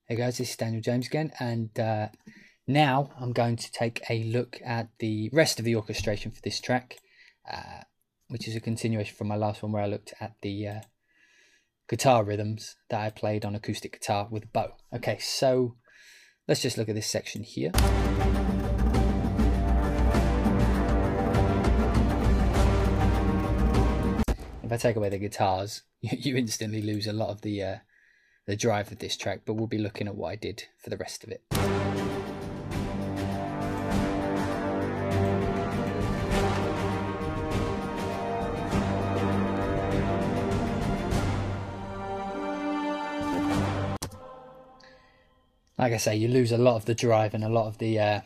Hey guys, this is Daniel James again, and now I'm going to take a look at the rest of the orchestration for this track, which is a continuation from my last one where I looked at the guitar rhythms that I played on acoustic guitar with a bow. Okay, so let's just look at this section here. If I take away the guitars, you instantly lose a lot of the drive of this track, but we'll be looking at what I did for the rest of it. Like I say, you lose a lot of the drive and a lot of the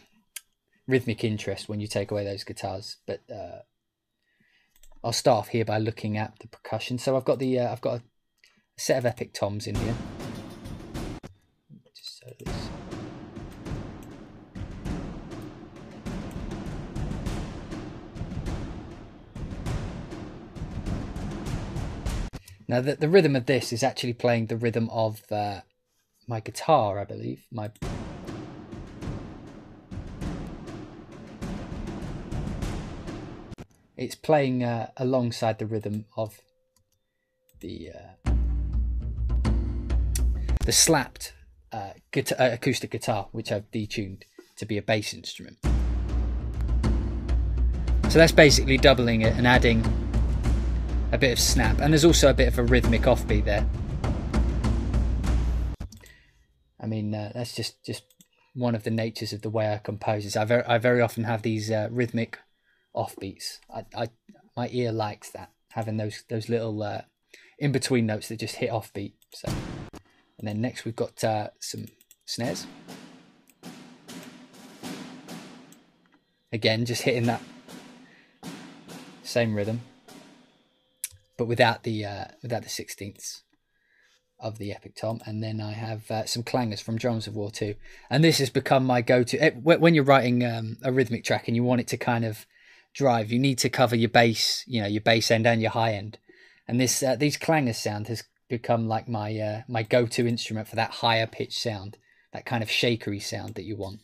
rhythmic interest when you take away those guitars. But I'll start off here by looking at the percussion. So I've got a set of epic toms in here. Just so this. Now the rhythm of this is actually playing the rhythm of my guitar, I believe. It's playing alongside the rhythm of the slapped acoustic guitar, which I've detuned to be a bass instrument. So that's basically doubling it and adding a bit of snap, and there's also a bit of a rhythmic offbeat there. I mean, that's just one of the natures of the way I compose is I very often have these rhythmic offbeats. My ear likes that, having those little in between notes that just hit offbeat. So, and then next we've got some snares. Again, just hitting that same rhythm, but without the 16ths of the epic tom. And then I have some clangers from Drums of War 2, and this has become my go-to when you're writing a rhythmic track and you want it to kind of drive. You need to cover your bass, your bass end and your high end, and this these clangers sound has become like my my go-to instrument for that higher pitch sound, that kind of shakery sound that you want.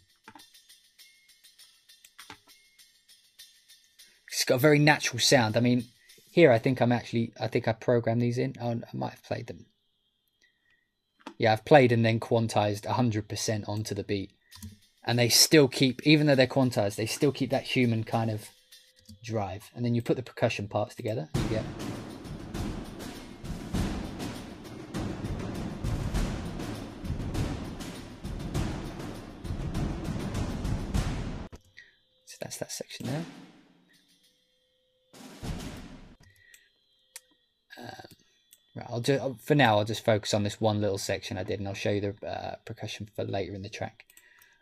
It's got a very natural sound. I mean, here I think I programmed these in. Oh, I might have played them. Yeah, I've played and then quantized 100% onto the beat, and they still keep, even though they're quantized, they still keep that human kind of drive. And then you put the percussion parts together, you get. So that's that section there. Right, for now I'll just focus on this one little section I did, and I'll show you the percussion for later in the track,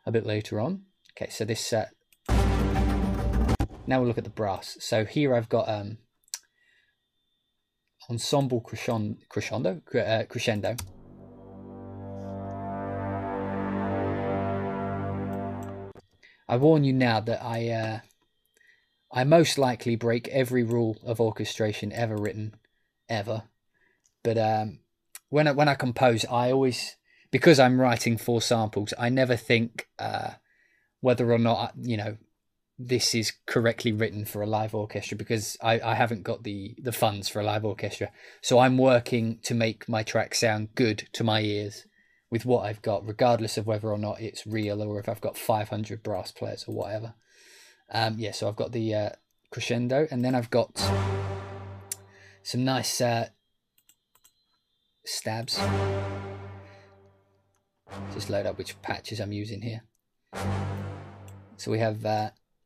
a bit later on. Okay, so this now we'll look at the brass. So here I've got ensemble crescendo. I warn you now that I most likely break every rule of orchestration ever written, ever. But when I compose, I always, because I'm writing for samples, I never think whether or not this is correctly written for a live orchestra, because I haven't got the funds for a live orchestra. So I'm working to make my track sound good to my ears with what I've got, regardless of whether or not it's real or if I've got 500 brass players or whatever. Yeah, so I've got the crescendo, and then I've got some nice stabs. Just load up which patches I'm using here. So we have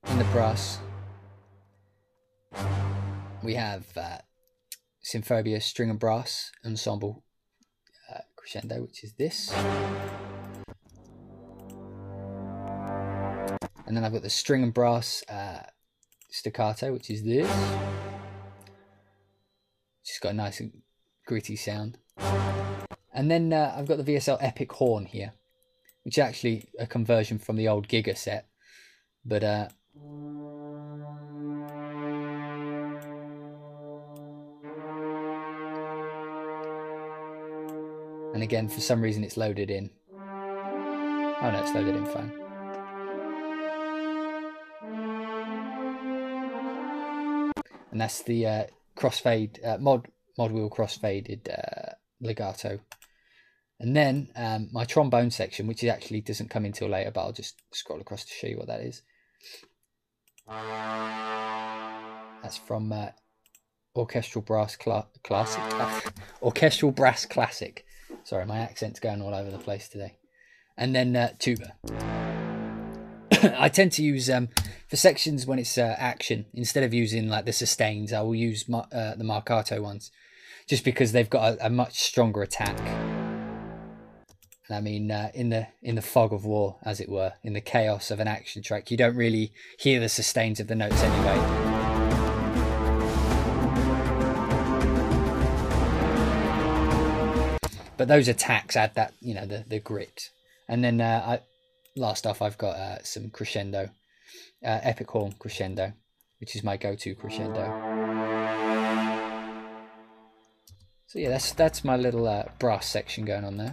in the brass, we have Symphobia string and brass ensemble crescendo, which is this, and then I've got the string and brass staccato, which is this. Just got a nice and gritty sound. And then I've got the VSL Epic Horn here, which is actually a conversion from the old Giga set, but and again, for some reason it's loaded in Oh no, it's loaded in fine. And that's the crossfade mod wheel crossfaded legato. And then my trombone section, which actually doesn't come until later, but I'll just scroll across to show you what that is. That's from Orchestral Brass Classic. Orchestral Brass Classic. Sorry, my accent's going all over the place today. And then tuba. I tend to use for sections when it's action, instead of using like the sustains, I will use the marcato ones, just because they've got a much stronger attack. And I mean, in the fog of war, as it were, in the chaos of an action track, you don't really hear the sustains of the notes anyway. But those attacks add that, you know, the grit. And then last off, I've got some crescendo, epic horn crescendo, which is my go-to crescendo. So yeah, that's my little brass section going on there.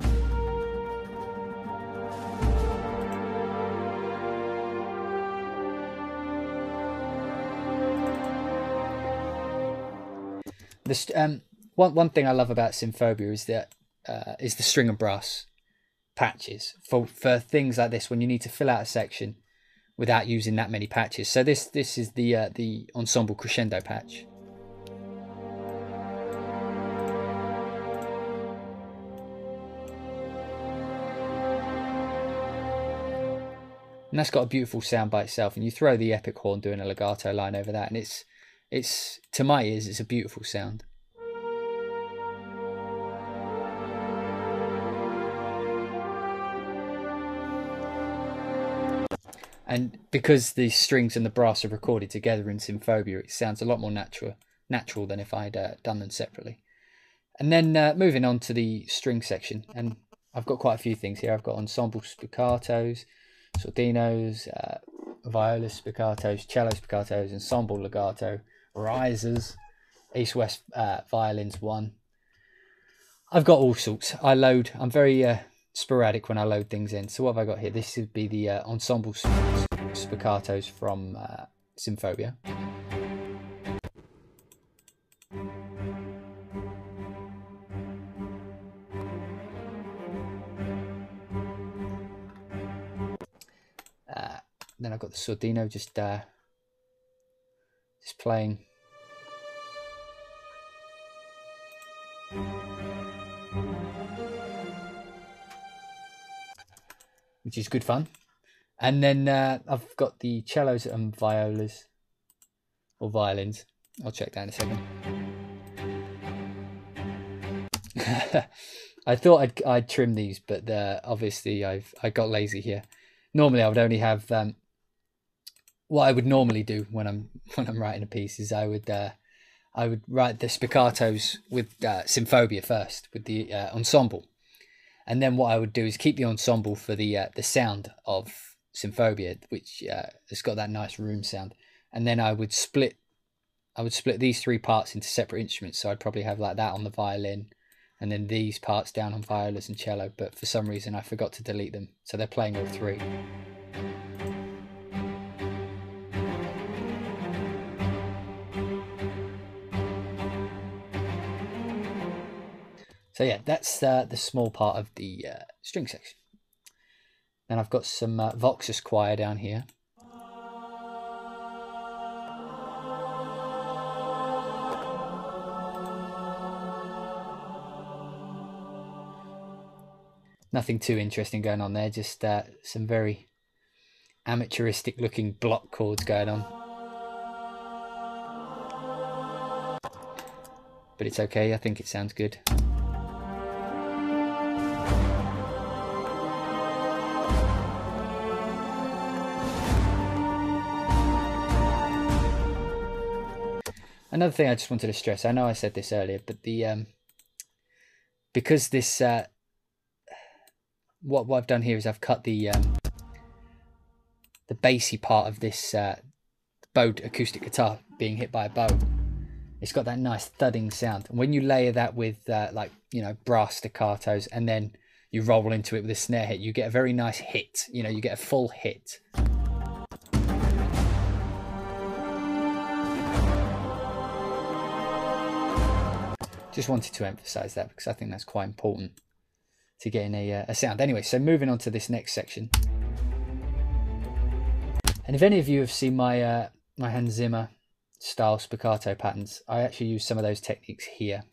This one thing I love about Symphobia is that is the string and brass patches for things like this when you need to fill out a section without using that many patches. So this is the ensemble crescendo patch. And that's got a beautiful sound by itself, and you throw the epic horn doing a legato line over that, and it's to my ears, it's a beautiful sound. And because the strings and the brass are recorded together in Symphobia, it sounds a lot more natural than if I'd done them separately. And then moving on to the string section, and I've got quite a few things here. I've got ensemble spiccatos, sordinos, viola spiccatos, cello spiccatos, ensemble legato, risers, east-west violins 1. I've got all sorts. I'm very sporadic when I load things in. So what have I got here? This would be the ensemble spiccatos from Symphobia. Then I've got the sordino just playing. Which is good fun. And then I've got the cellos and violas, or violins. I'll check that in a second. I thought I'd trim these, but obviously I got lazy here. Normally I would only have what I would normally do when I'm writing a piece is I would write the spiccatos with Symphobia first, with the ensemble. And then what I would do is keep the ensemble for the sound of Symphobia, which has got that nice room sound. And then I would split these three parts into separate instruments. So I'd probably have like that on the violin, and then these parts down on violas and cello. But for some reason I forgot to delete them, so they're playing all three. So yeah, that's the small part of the string section. Then I've got some Voxus choir down here. Nothing too interesting going on there, just some very amateuristic looking block chords going on. But it's okay, I think it sounds good. Another thing I just wanted to stress, I know I said this earlier, but the because this what I've done here is I've cut the bassy part of this bowed acoustic guitar being hit by a bow. It's got that nice thudding sound, and when you layer that with like, you know, brass staccatos, and then you roll into it with a snare hit, you get a very nice hit. You know, you get a full hit. Just wanted to emphasize that because I think that's quite important to getting a sound. Anyway, so moving on to this next section. And if any of you have seen my my Hans Zimmer style spiccato patterns, I actually use some of those techniques here.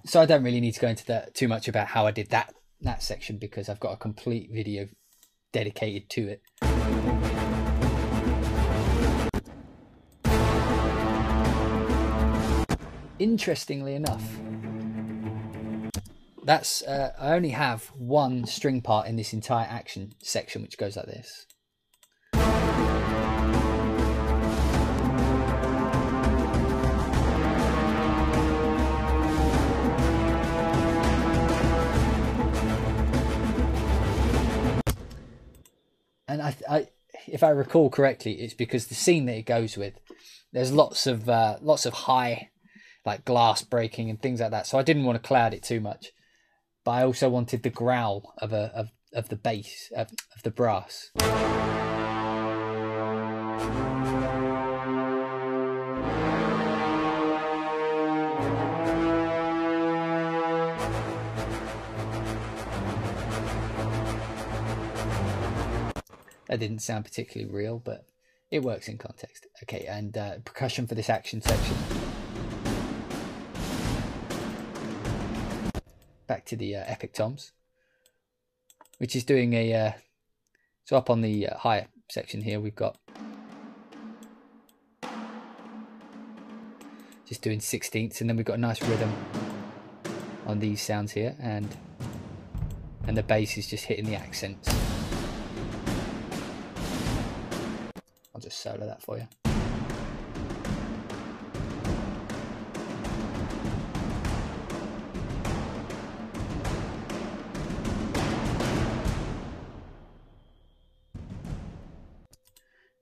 So I don't really need to go into too much about how I did that section because I've got a complete video dedicated to it. Interestingly enough, that's I only have one string part in this entire action section, which goes like this. And I, if I recall correctly, it's because the scene that it goes with, there's lots of high, like glass breaking and things like that. So I didn't want to cloud it too much, but I also wanted the growl of the bass of the brass. That didn't sound particularly real, but it works in context. Okay, and percussion for this action section. Back to the epic toms, which is doing a so up on the higher section here we've got just doing 16ths, and then we've got a nice rhythm on these sounds here, and the bass is just hitting the accents. I'll just solo that for you.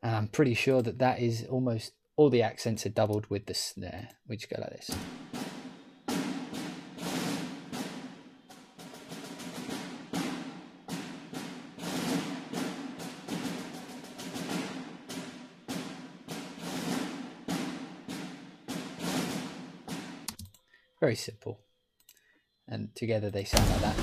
And I'm pretty sure that that is almost all the accents are doubled with the snare, which go like this. Very simple, and together they sound like that.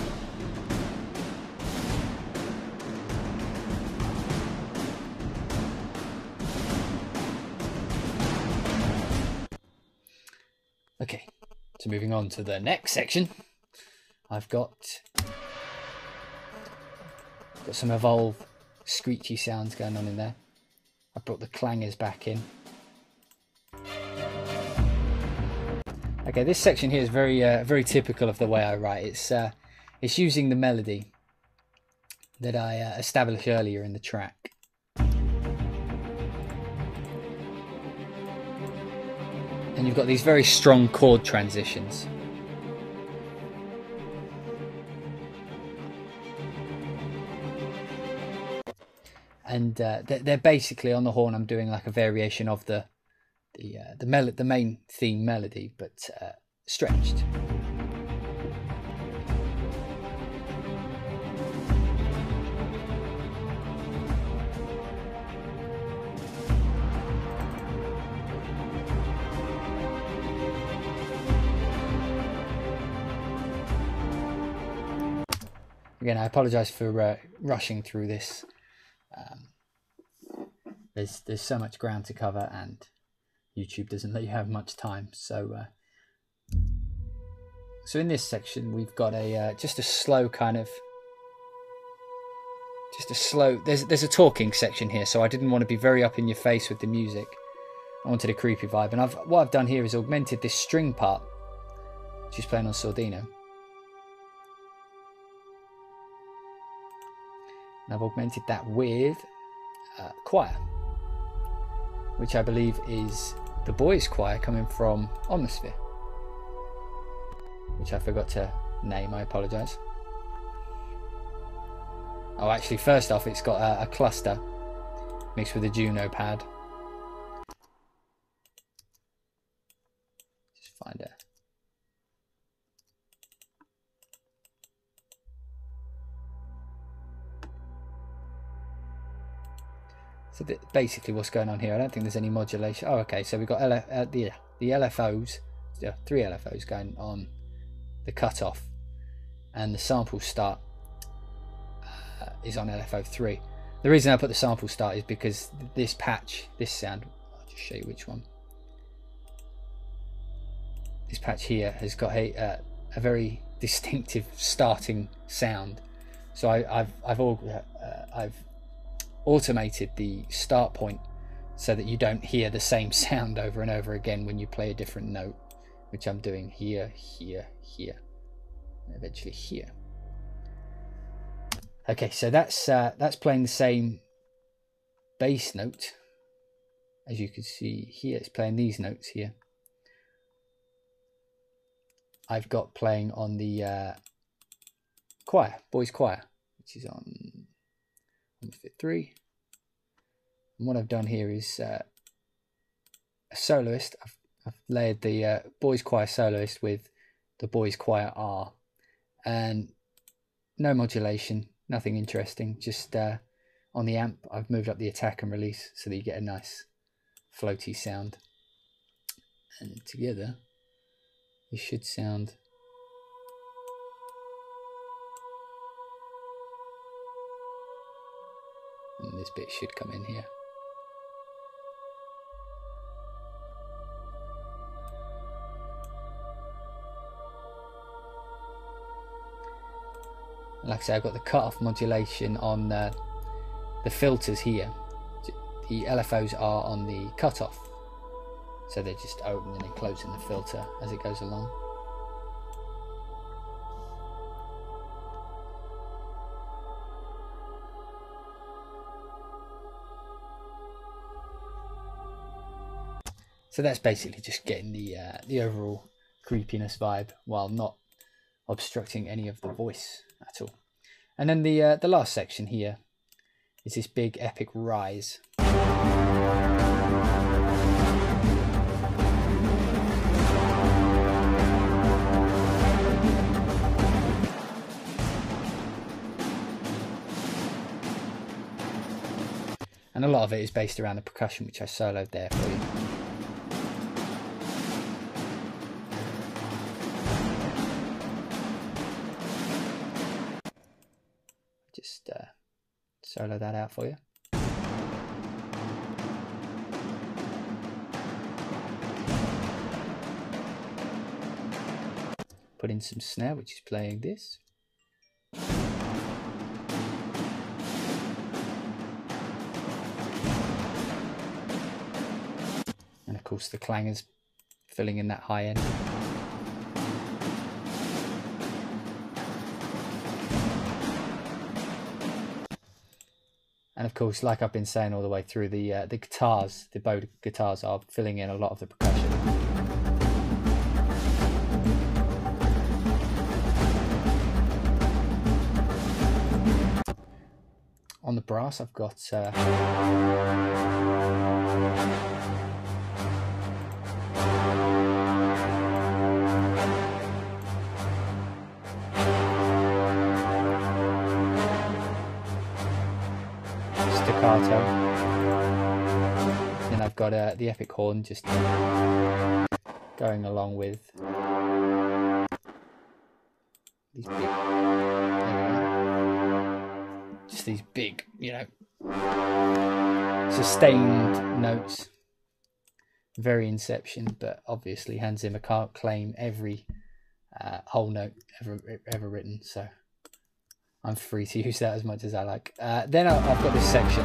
Okay, so moving on to the next section, I've got some Evolve screechy sounds going on in there. I brought the clangers back in. Okay, this section here is very typical of the way I write. It's using the melody that I established earlier in the track. And you've got these very strong chord transitions. And they're basically on the horn. I'm doing like a variation of the main theme melody, but stretched. Again, I apologise for rushing through this. There's so much ground to cover, and YouTube doesn't let you have much time. So so in this section we've got just a slow kind of, there's a talking section here, so I didn't want to be very up in your face with the music. I wanted a creepy vibe, and what I've done here is augmented this string part, which is playing on Sordino. And I've augmented that with choir, which I believe is the boys' choir coming from Omnisphere, which I forgot to name. I apologise. Oh, actually, first off, it's got a cluster mixed with a Juno pad. Just find it. So basically what's going on here, I don't think there's any modulation. Oh, okay, so we've got the LFOs, 3 LFOs going on the cutoff, and the sample start is on LFO 3. The reason I put the sample start is because this patch, this sound, I'll just show you which one. This patch here has got a very distinctive starting sound. So I've automated the start point so that you don't hear the same sound over and over again when you play a different note, which I'm doing here, here, here, and eventually here. Okay, so that's playing the same bass note. As you can see here, it's playing these notes here. I've got playing on the choir, boys choir, which is on fit 3. And what I've done here is a soloist. I've layered the boys choir soloist with the boys choir R, and no modulation, nothing interesting, just on the amp I've moved up the attack and release so that you get a nice floaty sound, and together it should sound and this bit should come in here. Like I say, I've got the cutoff modulation on the filters here. The LFOs are on the cutoff, so they're just opening and closing the filter as it goes along. So that's basically just getting the overall creepiness vibe while not obstructing any of the voice at all. And then the last section here is this big epic rise. And a lot of it is based around the percussion, which I soloed there for you. Just solo that out for you. Put in some snare, which is playing this. And of course the clangers filling in that high end. And of course, like I've been saying all the way through, the guitars, the bow guitars are filling in a lot of the percussion. On the brass, I've got staccato. Then I've got the epic horn just going along with these big, just these big, you know, sustained notes. Very Inception, but obviously Hans Zimmer can't claim every whole note ever written, so I'm free to use that as much as I like. Then I've got this section.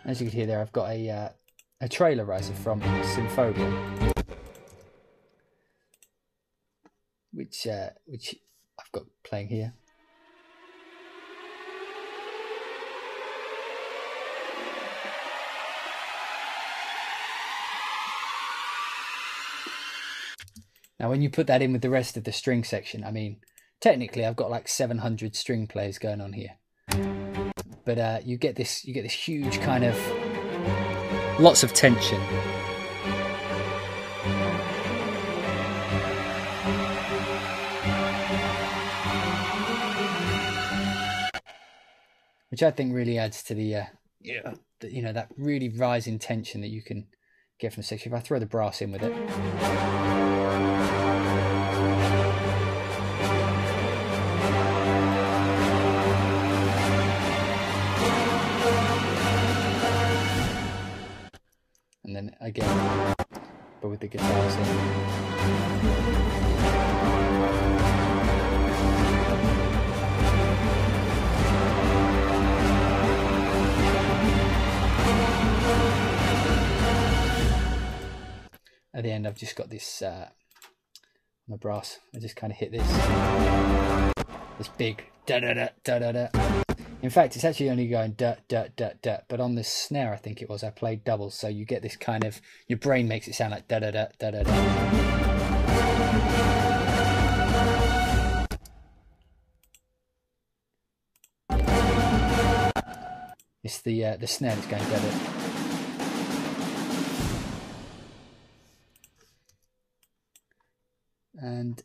As you can hear there, I've got a trailer riser from Symphobia, which I've got playing here. Now, when you put that in with the rest of the string section, I mean, technically I've got like 700 string players going on here, but you get this huge kind of lots of tension. Which I think really adds to the you know, that really rising tension that you can get from the section. If I throw the brass in with it. And then again, but with the guitars in. At the end, I've just got this on the brass. I just kind of hit this big da da da da da da. In fact, it's actually only going da da da da. But on the snare, I think it was, I played doubles, so you get this kind of, your brain makes it sound like da da da da da da. It's the snare that's going da da. And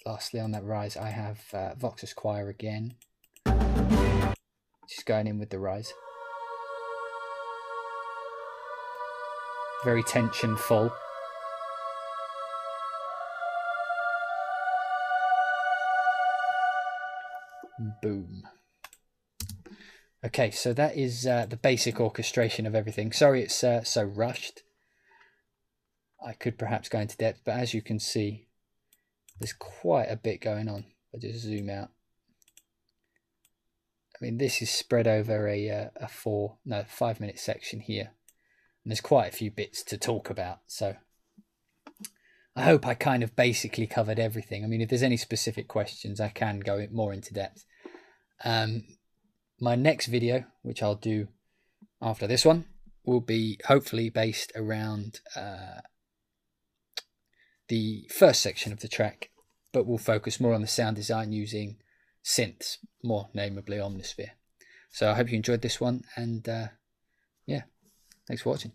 lastly, on that rise, I have Vox's Choir again, just going in with the rise. Very tension-full. Boom. Okay, so that is the basic orchestration of everything. Sorry it's so rushed. I could perhaps go into depth, but as you can see, there's quite a bit going on. I just zoom out. I mean, this is spread over a 5-minute section here, and there's quite a few bits to talk about. So I hope I kind of basically covered everything. I mean, if there's any specific questions, I can go more into depth. My next video, which I'll do after this one, will be hopefully based around the first section of the track, but we'll focus more on the sound design using synths, more namely Omnisphere. So I hope you enjoyed this one, and yeah, thanks for watching.